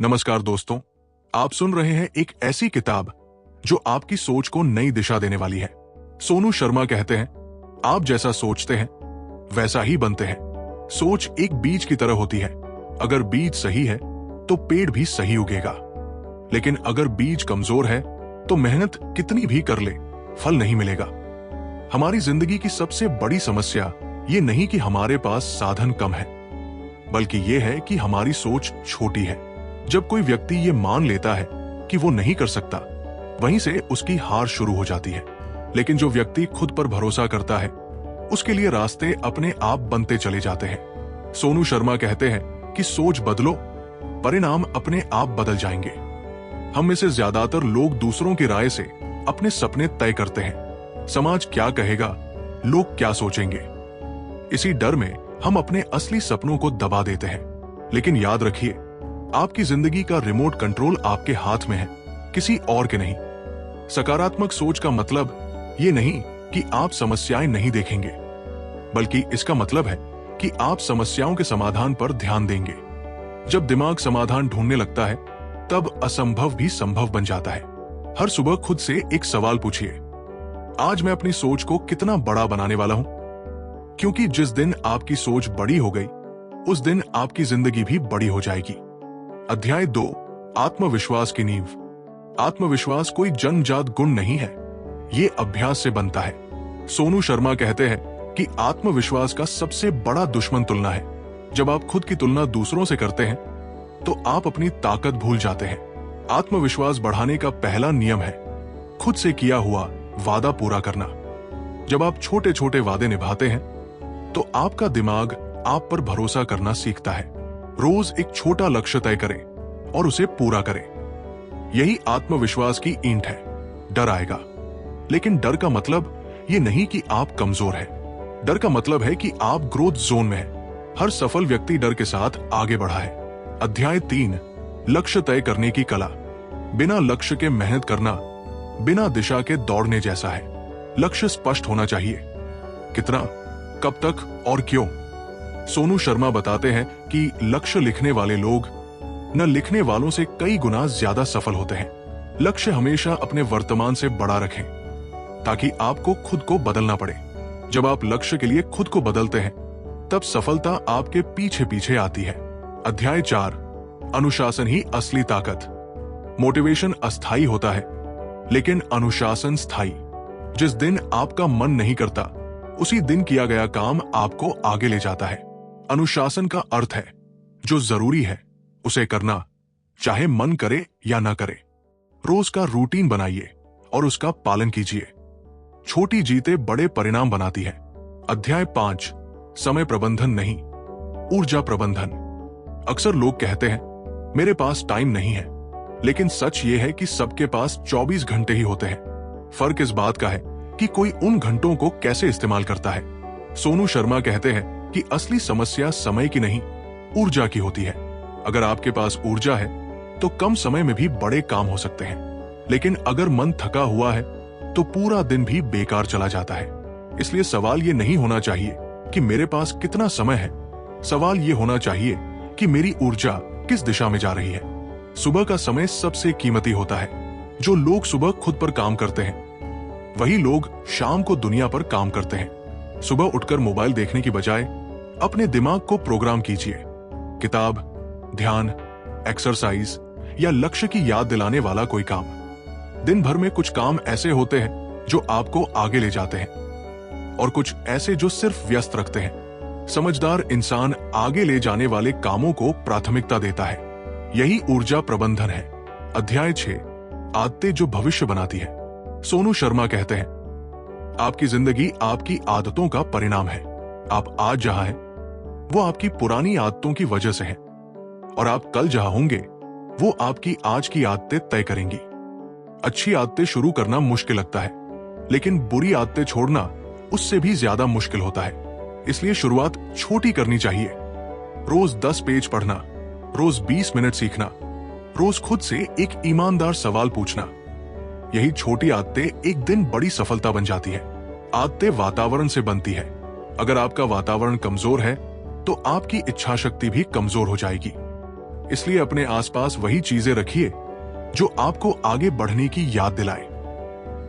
नमस्कार दोस्तों, आप सुन रहे हैं एक ऐसी किताब जो आपकी सोच को नई दिशा देने वाली है। सोनू शर्मा कहते हैं, आप जैसा सोचते हैं वैसा ही बनते हैं। सोच एक बीज की तरह होती है। अगर बीज सही है तो पेड़ भी सही उगेगा, लेकिन अगर बीज कमजोर है तो मेहनत कितनी भी कर ले फल नहीं मिलेगा। हमारी जिंदगी की सबसे बड़ी समस्या ये नहीं कि हमारे पास साधन कम है, बल्कि ये है कि हमारी सोच छोटी है। जब कोई व्यक्ति ये मान लेता है कि वो नहीं कर सकता, वहीं से उसकी हार शुरू हो जाती है। लेकिन जो व्यक्ति खुद पर भरोसा करता है, उसके लिए रास्ते अपने आप बनते चले जाते हैं। सोनू शर्मा कहते हैं कि सोच बदलो, परिणाम अपने आप बदल जाएंगे। हम में से ज्यादातर लोग दूसरों की राय से अपने सपने तय करते हैं। समाज क्या कहेगा, लोग क्या सोचेंगे, इसी डर में हम अपने असली सपनों को दबा देते हैं। लेकिन याद रखिए, आपकी जिंदगी का रिमोट कंट्रोल आपके हाथ में है, किसी और के नहीं। सकारात्मक सोच का मतलब ये नहीं कि आप समस्याएं नहीं देखेंगे, बल्कि इसका मतलब है कि आप समस्याओं के समाधान पर ध्यान देंगे। जब दिमाग समाधान ढूंढने लगता है, तब असंभव भी संभव बन जाता है। हर सुबह खुद से एक सवाल पूछिए, आज मैं अपनी सोच को कितना बड़ा बनाने वाला हूं? क्योंकि जिस दिन आपकी सोच बड़ी हो गई, उस दिन आपकी जिंदगी भी बड़ी हो जाएगी। अध्याय 2, आत्मविश्वास की नींव। आत्मविश्वास कोई जन्मजात गुण नहीं है, ये अभ्यास से बनता है। सोनू शर्मा कहते हैं कि आत्मविश्वास का सबसे बड़ा दुश्मन तुलना है। जब आप खुद की तुलना दूसरों से करते हैं, तो आप अपनी ताकत भूल जाते हैं। आत्मविश्वास बढ़ाने का पहला नियम है खुद से किया हुआ वादा पूरा करना। जब आप छोटे छोटे वादे निभाते हैं, तो आपका दिमाग आप पर भरोसा करना सीखता है। रोज एक छोटा लक्ष्य तय करें और उसे पूरा करें। यही आत्मविश्वास की ईंट है। डर आएगा, लेकिन डर का मतलब ये नहीं कि आप कमजोर हैं। डर का मतलब है कि आप ग्रोथ जोन में हैं। हर सफल व्यक्ति डर के साथ आगे बढ़ा है। अध्याय 3, लक्ष्य तय करने की कला। बिना लक्ष्य के मेहनत करना बिना दिशा के दौड़ने जैसा है। लक्ष्य स्पष्ट होना चाहिए, कितना, कब तक और क्यों। सोनू शर्मा बताते हैं कि लक्ष्य लिखने वाले लोग न लिखने वालों से कई गुना ज्यादा सफल होते हैं। लक्ष्य हमेशा अपने वर्तमान से बड़ा रखें, ताकि आपको खुद को बदलना पड़े। जब आप लक्ष्य के लिए खुद को बदलते हैं, तब सफलता आपके पीछे पीछे आती है। अध्याय 4, अनुशासन ही असली ताकत। मोटिवेशन अस्थायी होता है, लेकिन अनुशासन स्थायी। जिस दिन आपका मन नहीं करता, उसी दिन किया गया काम आपको आगे ले जाता है। अनुशासन का अर्थ है जो जरूरी है उसे करना, चाहे मन करे या ना करे। रोज का रूटीन बनाइए और उसका पालन कीजिए। छोटी जीतें बड़े परिणाम बनाती है। अध्याय 5, समय प्रबंधन नहीं, ऊर्जा प्रबंधन। अक्सर लोग कहते हैं, मेरे पास टाइम नहीं है, लेकिन सच ये है कि सबके पास 24 घंटे ही होते हैं। फर्क इस बात का है कि कोई उन घंटों को कैसे इस्तेमाल करता है। सोनू शर्मा कहते हैं कि असली समस्या समय की नहीं, ऊर्जा की होती है। अगर आपके पास ऊर्जा है तो कम समय में भी बड़े काम हो सकते हैं, लेकिन अगर मन थका हुआ है तो पूरा दिन भी बेकार चला जाता है। इसलिए सवाल ये नहीं होना चाहिए कि मेरे पास कितना समय है, सवाल ये होना चाहिए कि मेरी ऊर्जा किस दिशा में जा रही है। सुबह का समय सबसे कीमती होता है। जो लोग सुबह खुद पर काम करते हैं, वही लोग शाम को दुनिया पर काम करते हैं। सुबह उठकर मोबाइल देखने की बजाय अपने दिमाग को प्रोग्राम कीजिए। किताब, ध्यान, एक्सरसाइज या लक्ष्य की याद दिलाने वाला कोई काम। दिन भर में कुछ काम ऐसे होते हैं जो आपको आगे ले जाते हैं, और कुछ ऐसे जो सिर्फ व्यस्त रखते हैं। समझदार इंसान आगे ले जाने वाले कामों को प्राथमिकता देता है। यही ऊर्जा प्रबंधन है। अध्याय 6, आदतें जो भविष्य बनाती है। सोनू शर्मा कहते हैं, आपकी जिंदगी आपकी आदतों का परिणाम है। आप आज जहां हैं, वो आपकी पुरानी आदतों की वजह से है, और आप कल जहां होंगे, वो आपकी आज की आदतें तय करेंगी। अच्छी आदतें शुरू करना मुश्किल लगता है, लेकिन बुरी आदतें छोड़ना उससे भी ज्यादा मुश्किल होता है। इसलिए शुरुआत छोटी करनी चाहिए। रोज 10 पेज पढ़ना, रोज 20 मिनट सीखना, रोज खुद से एक ईमानदार सवाल पूछना। यही छोटी आदतें एक दिन बड़ी सफलता बन जाती है। आदतें वातावरण से बनती है। अगर आपका वातावरण कमजोर है, तो आपकी इच्छा शक्ति भी कमजोर हो जाएगी। इसलिए अपने आसपास वही चीजें रखिए जो आपको आगे बढ़ने की याद दिलाए।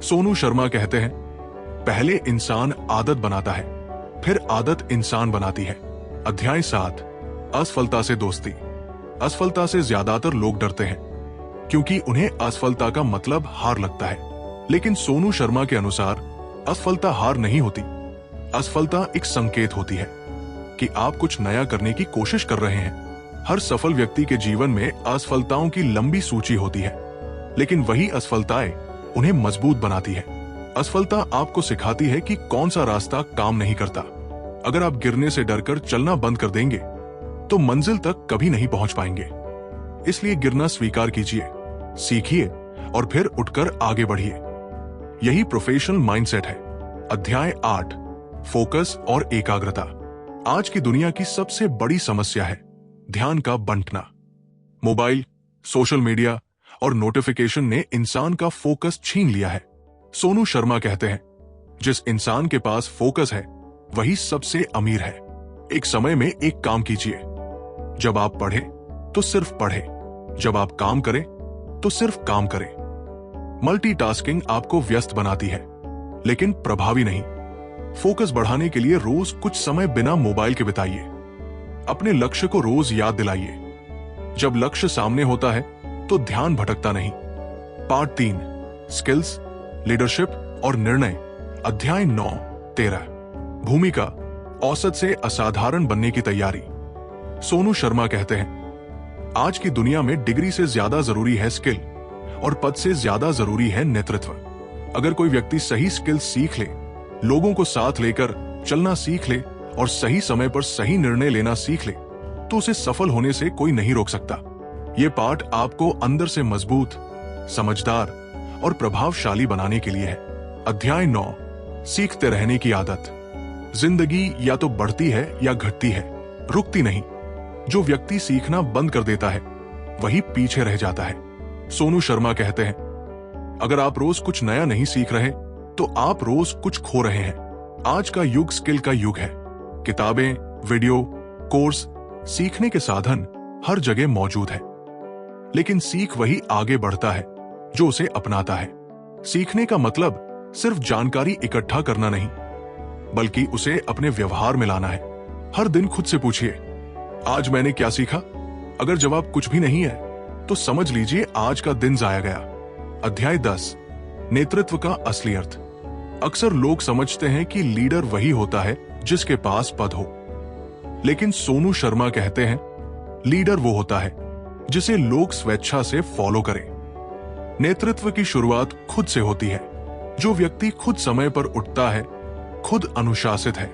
सोनू शर्मा कहते हैं, पहले इंसान आदत बनाता है, फिर आदत इंसान बनाती है। अध्याय 7, असफलता से दोस्ती। असफलता से ज्यादातर लोग डरते हैं क्योंकि उन्हें असफलता का मतलब हार लगता है। लेकिन सोनू शर्मा के अनुसार असफलता हार नहीं होती। असफलता एक संकेत होती है कि आप कुछ नया करने की कोशिश कर रहे हैं। हर सफल व्यक्ति के जीवन में असफलताओं की लंबी सूची होती है, लेकिन वही असफलताएं उन्हें मजबूत बनाती है। असफलता आपको सिखाती है कि कौन सा रास्ता काम नहीं करता। अगर आप गिरने से डरकर चलना बंद कर देंगे तो मंजिल तक कभी नहीं पहुंच पाएंगे। इसलिए गिरना स्वीकार कीजिए, सीखिए और फिर उठकर आगे बढ़िए। यही प्रोफेशनल माइंडसेट है। अध्याय 8, फोकस और एकाग्रता। आज की दुनिया की सबसे बड़ी समस्या है ध्यान का बंटना। मोबाइल, सोशल मीडिया और नोटिफिकेशन ने इंसान का फोकस छीन लिया है। सोनू शर्मा कहते हैं, जिस इंसान के पास फोकस है वही सबसे अमीर है। एक समय में एक काम कीजिए। जब आप पढ़े तो सिर्फ पढ़े, जब आप काम करें तो सिर्फ काम करें। मल्टीटास्किंग आपको व्यस्त बनाती है, लेकिन प्रभावी नहीं। फोकस बढ़ाने के लिए रोज कुछ समय बिना मोबाइल के बिताइए। अपने लक्ष्य को रोज याद दिलाइए। जब लक्ष्य सामने होता है तो ध्यान भटकता नहीं। पार्ट 3, स्किल्स, लीडरशिप और निर्णय। अध्याय 9, 13, भूमिका, औसत से असाधारण बनने की तैयारी। सोनू शर्मा कहते हैं, आज की दुनिया में डिग्री से ज्यादा जरूरी है स्किल और पद से ज्यादा जरूरी है नेतृत्व। अगर कोई व्यक्ति सही स्किल सीख ले, लोगों को साथ लेकर चलना सीख ले और सही समय पर सही निर्णय लेना सीख ले, तो उसे सफल होने से कोई नहीं रोक सकता। ये पाठ आपको अंदर से मजबूत, समझदार और प्रभावशाली बनाने के लिए है। अध्याय 9, सीखते रहने की आदत। जिंदगी या तो बढ़ती है या घटती है, रुकती नहीं। जो व्यक्ति सीखना बंद कर देता है वही पीछे रह जाता है। सोनू शर्मा कहते हैं, अगर आप रोज कुछ नया नहीं सीख रहे तो आप रोज कुछ खो रहे हैं। आज का युग स्किल का युग है। किताबें, वीडियो, कोर्स, सीखने के साधन हर जगह मौजूद है, लेकिन सीख वही आगे बढ़ता है जो उसे अपनाता है। सीखने का मतलब सिर्फ जानकारी इकट्ठा करना नहीं, बल्कि उसे अपने व्यवहार में लाना है। हर दिन खुद से पूछिए, आज मैंने क्या सीखा? अगर जवाब कुछ भी नहीं है तो समझ लीजिए आज का दिन जाया गया। अध्याय 10, नेतृत्व का असली अर्थ। अक्सर लोग समझते हैं कि लीडर वही होता है जिसके पास पद हो, लेकिन सोनू शर्मा कहते हैं, लीडर वो होता है जिसे लोग स्वेच्छा से फॉलो करें। नेतृत्व की शुरुआत खुद से होती है। जो व्यक्ति खुद समय पर उठता है, खुद अनुशासित है,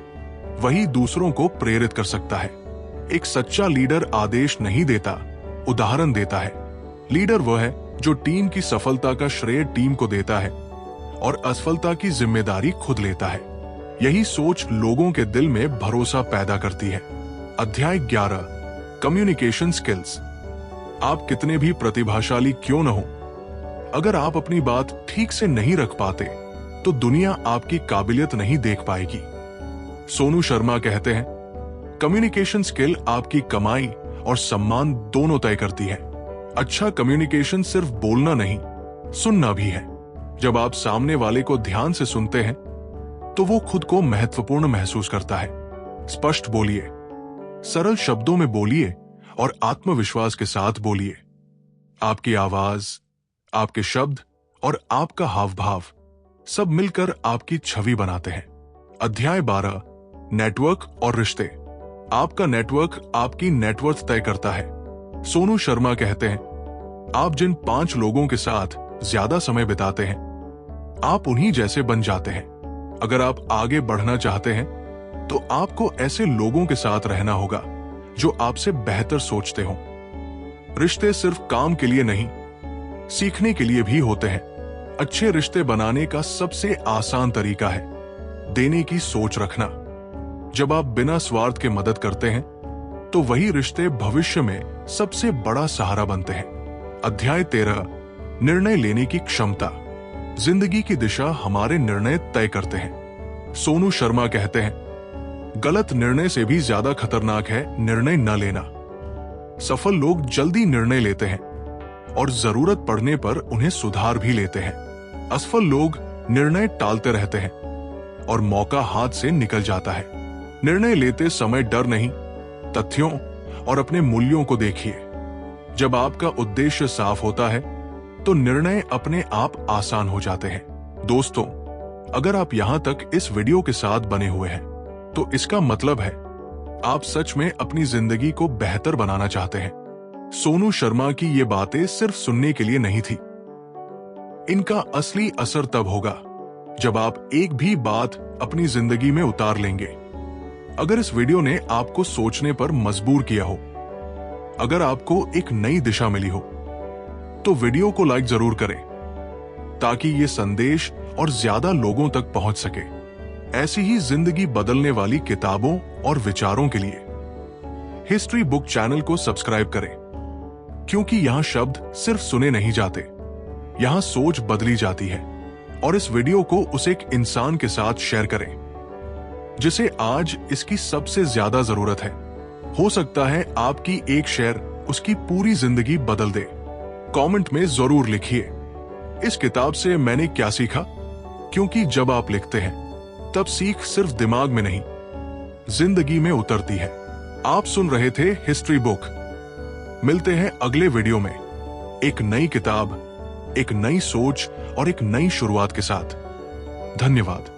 वही दूसरों को प्रेरित कर सकता है। एक सच्चा लीडर आदेश नहीं देता, उदाहरण देता है। लीडर वह है जो टीम की सफलता का श्रेय टीम को देता है और असफलता की जिम्मेदारी खुद लेता है। यही सोच लोगों के दिल में भरोसा पैदा करती है। अध्याय 11, कम्युनिकेशन स्किल्स। आप कितने भी प्रतिभाशाली क्यों न हो, अगर आप अपनी बात ठीक से नहीं रख पाते तो दुनिया आपकी काबिलियत नहीं देख पाएगी। सोनू शर्मा कहते हैं, कम्युनिकेशन स्किल आपकी कमाई और सम्मान दोनों तय करती है। अच्छा कम्युनिकेशन सिर्फ बोलना नहीं, सुनना भी है। जब आप सामने वाले को ध्यान से सुनते हैं तो वो खुद को महत्वपूर्ण महसूस करता है। स्पष्ट बोलिए, सरल शब्दों में बोलिए और आत्मविश्वास के साथ बोलिए। आपकी आवाज, आपके शब्द और आपका हाव भाव सब मिलकर आपकी छवि बनाते हैं। अध्याय 12, नेटवर्क और रिश्ते। आपका नेटवर्क आपकी नेटवर्थ तय करता है। सोनू शर्मा कहते हैं, आप जिन 5 लोगों के साथ ज्यादा समय बिताते हैं, आप उन्हीं जैसे बन जाते हैं। अगर आप आगे बढ़ना चाहते हैं तो आपको ऐसे लोगों के साथ रहना होगा जो आपसे बेहतर सोचते हों। रिश्ते सिर्फ काम के लिए नहीं, सीखने के लिए भी होते हैं। अच्छे रिश्ते बनाने का सबसे आसान तरीका है देने की सोच रखना। जब आप बिना स्वार्थ के मदद करते हैं तो वही रिश्ते भविष्य में सबसे बड़ा सहारा बनते हैं। अध्याय 13, निर्णय लेने की क्षमता। जिंदगी की दिशा हमारे निर्णय तय करते हैं। सोनू शर्मा कहते हैं, गलत निर्णय से भी ज्यादा खतरनाक है निर्णय न लेना। सफल लोग जल्दी निर्णय लेते हैं और जरूरत पड़ने पर उन्हें सुधार भी लेते हैं। असफल लोग निर्णय टालते रहते हैं और मौका हाथ से निकल जाता है। निर्णय लेते समय डर नहीं, तथ्यों और अपने मूल्यों को देखिए। जब आपका उद्देश्य साफ होता है तो निर्णय अपने आप आसान हो जाते हैं। दोस्तों, अगर आप यहां तक इस वीडियो के साथ बने हुए हैं तो इसका मतलब है आप सच में अपनी जिंदगी को बेहतर बनाना चाहते हैं। सोनू शर्मा की ये बातें सिर्फ सुनने के लिए नहीं थी। इनका असली असर तब होगा जब आप एक भी बात अपनी जिंदगी में उतार लेंगे। अगर इस वीडियो ने आपको सोचने पर मजबूर किया हो, अगर आपको एक नई दिशा मिली हो, तो वीडियो को लाइक जरूर करें ताकि ये संदेश और ज्यादा लोगों तक पहुंच सके। ऐसी ही जिंदगी बदलने वाली किताबों और विचारों के लिए हिस्ट्री बुक चैनल को सब्सक्राइब करें, क्योंकि यहां शब्द सिर्फ सुने नहीं जाते, यहां सोच बदली जाती है। और इस वीडियो को उस एक इंसान के साथ शेयर करें जिसे आज इसकी सबसे ज्यादा जरूरत है। हो सकता है आपकी एक शेयर उसकी पूरी जिंदगी बदल दे। कमेंट में जरूर लिखिए, इस किताब से मैंने क्या सीखा, क्योंकि जब आप लिखते हैं तब सीख सिर्फ दिमाग में नहीं, जिंदगी में उतरती है। आप सुन रहे थे हिस्ट्री बुक। मिलते हैं अगले वीडियो में एक नई किताब, एक नई सोच और एक नई शुरुआत के साथ। धन्यवाद।